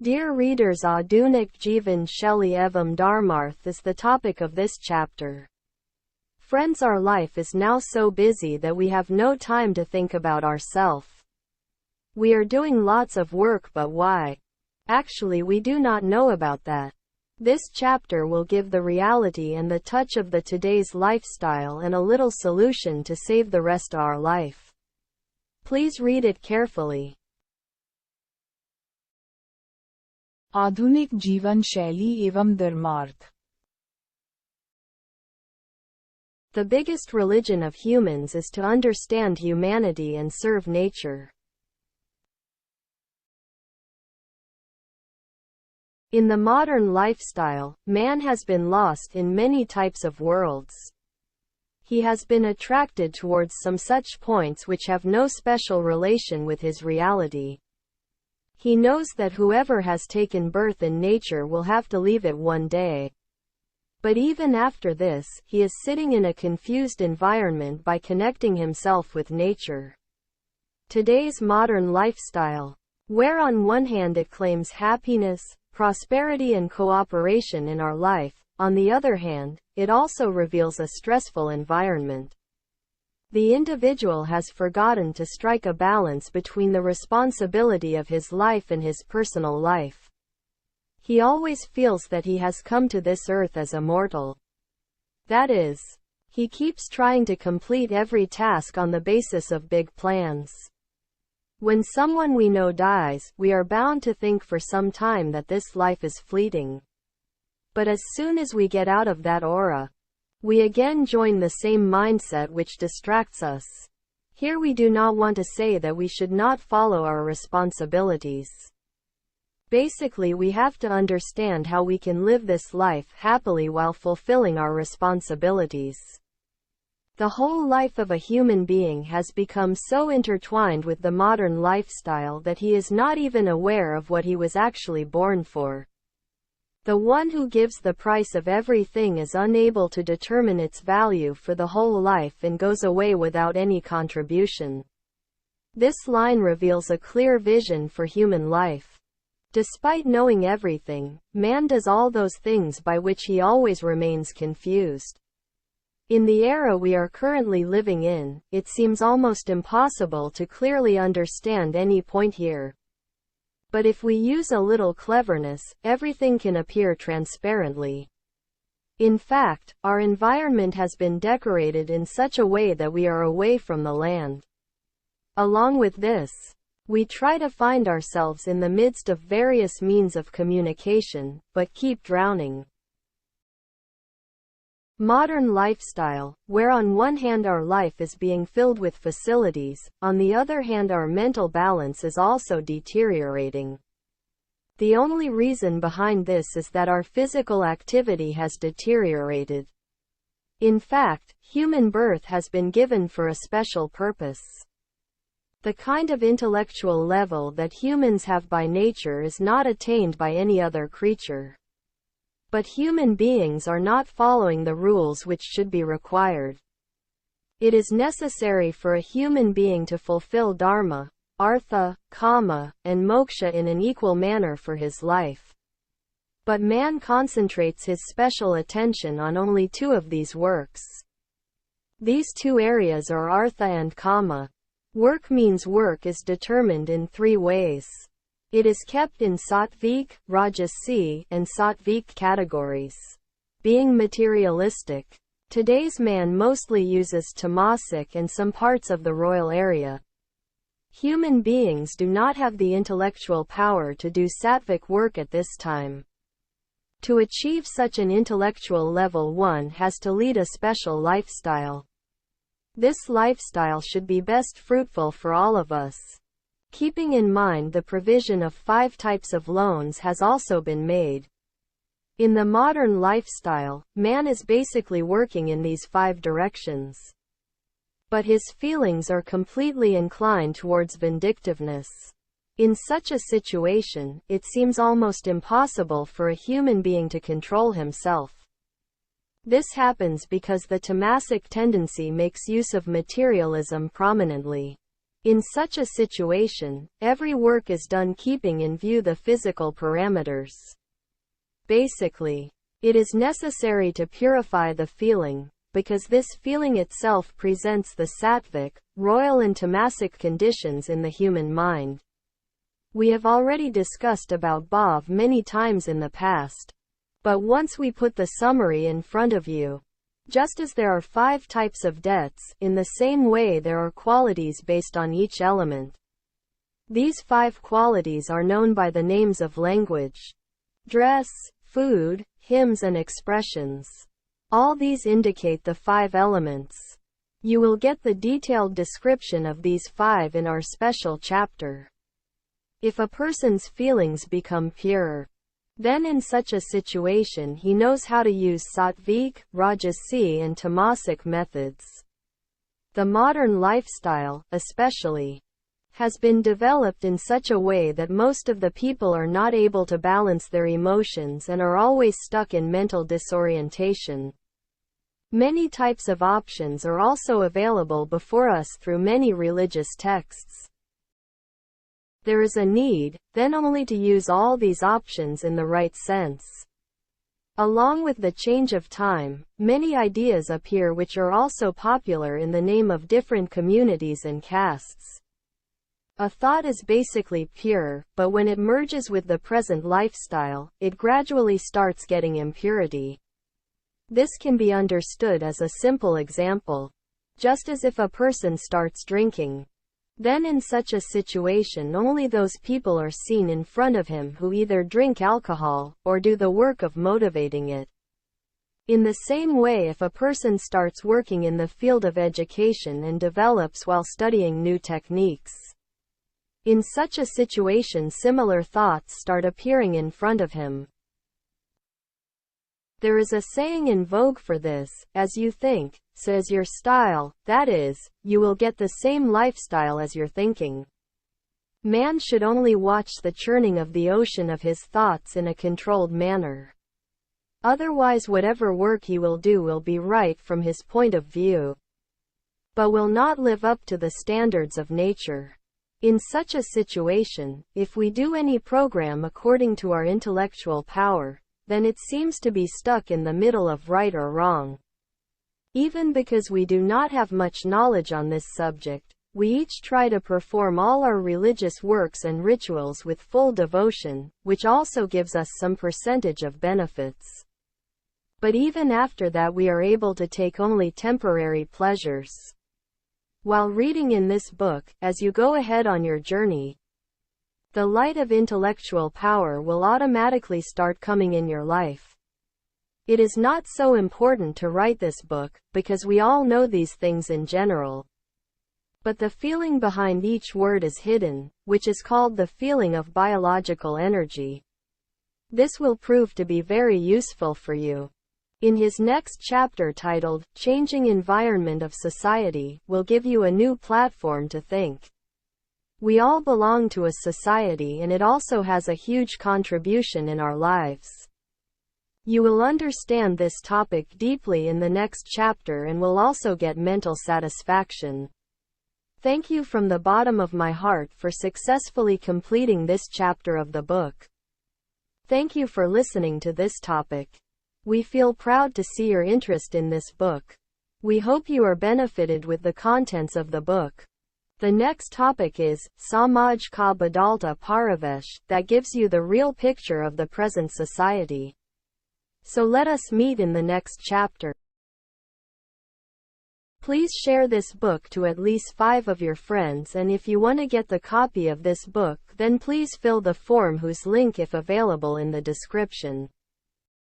Dear readers, Aadhunik Jeevan Sheli Evam Dharmarth is the topic of this chapter. Friends, our life is now so busy that we have no time to think about ourselves. We are doing lots of work, but why? Actually, we do not know about that. This chapter will give the reality and the touch of the today's lifestyle and a little solution to save the rest of our life. Please read it carefully. आधुनिक जीवन शैली एवं धर्मार्थ। The biggest religion of humans is to understand humanity and serve nature. In the modern lifestyle, man has been lost in many types of worlds. He has been attracted towards some such points which have no special relation with his reality. He knows that whoever has taken birth in nature will have to leave it one day. But even after this, he is sitting in a confused environment by connecting himself with nature. Today's modern lifestyle, where on one hand it claims happiness, prosperity and cooperation in our life, on the other hand, it also reveals a stressful environment. The individual has forgotten to strike a balance between the responsibility of his life and his personal life. He always feels that he has come to this earth as a mortal. That is, he keeps trying to complete every task on the basis of big plans. When someone we know dies, we are bound to think for some time that this life is fleeting. But as soon as we get out of that aura, we again join the same mindset which distracts us. Here we do not want to say that we should not follow our responsibilities. Basically, we have to understand how we can live this life happily while fulfilling our responsibilities. The whole life of a human being has become so intertwined with the modern lifestyle that he is not even aware of what he was actually born for. The one who gives the price of everything is unable to determine its value for the whole life and goes away without any contribution. This line reveals a clear vision for human life. Despite knowing everything, man does all those things by which he always remains confused. In the era we are currently living in, it seems almost impossible to clearly understand any point here. But if we use a little cleverness, everything can appear transparently. In fact, our environment has been decorated in such a way that we are away from the land. Along with this, we try to find ourselves in the midst of various means of communication, but keep drowning. Modern lifestyle, where on one hand our life is being filled with facilities, on the other hand our mental balance is also deteriorating. The only reason behind this is that our physical activity has deteriorated. In fact, human birth has been given for a special purpose. The kind of intellectual level that humans have by nature is not attained by any other creature. But human beings are not following the rules which should be required. It is necessary for a human being to fulfill dharma, artha, kama, and moksha in an equal manner for his life. But man concentrates his special attention on only two of these works. These two areas are artha and kama. Work means work is determined in three ways. It is kept in Sattvik, Rajasi, and Sattvik categories. Being materialistic, today's man mostly uses tamasic and some parts of the royal area. Human beings do not have the intellectual power to do sattvic work at this time. To achieve such an intellectual level, one has to lead a special lifestyle. This lifestyle should be best fruitful for all of us. Keeping in mind the provision of 5 types of loans has also been made. In the modern lifestyle, man is basically working in these 5 directions. But his feelings are completely inclined towards vindictiveness. In such a situation, it seems almost impossible for a human being to control himself. This happens because the tamasic tendency makes use of materialism prominently. In such a situation, every work is done keeping in view the physical parameters. Basically, it is necessary to purify the feeling, because this feeling itself presents the Sattvik, royal and tamasic conditions in the human mind. We have already discussed about Bhav many times in the past. But once we put the summary in front of you, just as there are 5 types of debts, in the same way there are qualities based on each element. These 5 qualities are known by the names of language, dress, food, hymns and expressions. All these indicate the 5 elements. You will get the detailed description of these 5 in our special chapter. If a person's feelings become pure, then in such a situation he knows how to use Sattvik, Rajasi and Tamasic methods. The modern lifestyle, especially, has been developed in such a way that most of the people are not able to balance their emotions and are always stuck in mental disorientation. Many types of options are also available before us through many religious texts. There is a need, then only to use all these options in the right sense. Along with the change of time, many ideas appear which are also popular in the name of different communities and castes. A thought is basically pure, but when it merges with the present lifestyle, it gradually starts getting impurity. This can be understood as a simple example. Just as if a person starts drinking, then in such a situation only those people are seen in front of him who either drink alcohol, or do the work of motivating it. In the same way, if a person starts working in the field of education and develops while studying new techniques, in such a situation similar thoughts start appearing in front of him. There is a saying in vogue for this: as you think, so is your style, that is, you will get the same lifestyle as your thinking. Man should only watch the churning of the ocean of his thoughts in a controlled manner. Otherwise whatever work he will do will be right from his point of view, but will not live up to the standards of nature. In such a situation, if we do any program according to our intellectual power, then it seems to be stuck in the middle of right or wrong. Even because we do not have much knowledge on this subject, we each try to perform all our religious works and rituals with full devotion, which also gives us some percentage of benefits. But even after that we are able to take only temporary pleasures. While reading in this book, as you go ahead on your journey, the light of intellectual power will automatically start coming in your life. It is not so important to write this book, because we all know these things in general. But the feeling behind each word is hidden, which is called the feeling of biological energy. This will prove to be very useful for you. In his next chapter titled, Changing Environment of Society, will give you a new platform to think. We all belong to a society and it also has a huge contribution in our lives. You will understand this topic deeply in the next chapter and will also get mental satisfaction. Thank you from the bottom of my heart for successfully completing this chapter of the book. Thank you for listening to this topic. We feel proud to see your interest in this book. We hope you are benefited with the contents of the book. The next topic is Samaj Ka Badalta Parivesh, that gives you the real picture of the present society. So let us meet in the next chapter. Please share this book to at least 5 of your friends, and if you want to get the copy of this book, then please fill the form whose link if available in the description.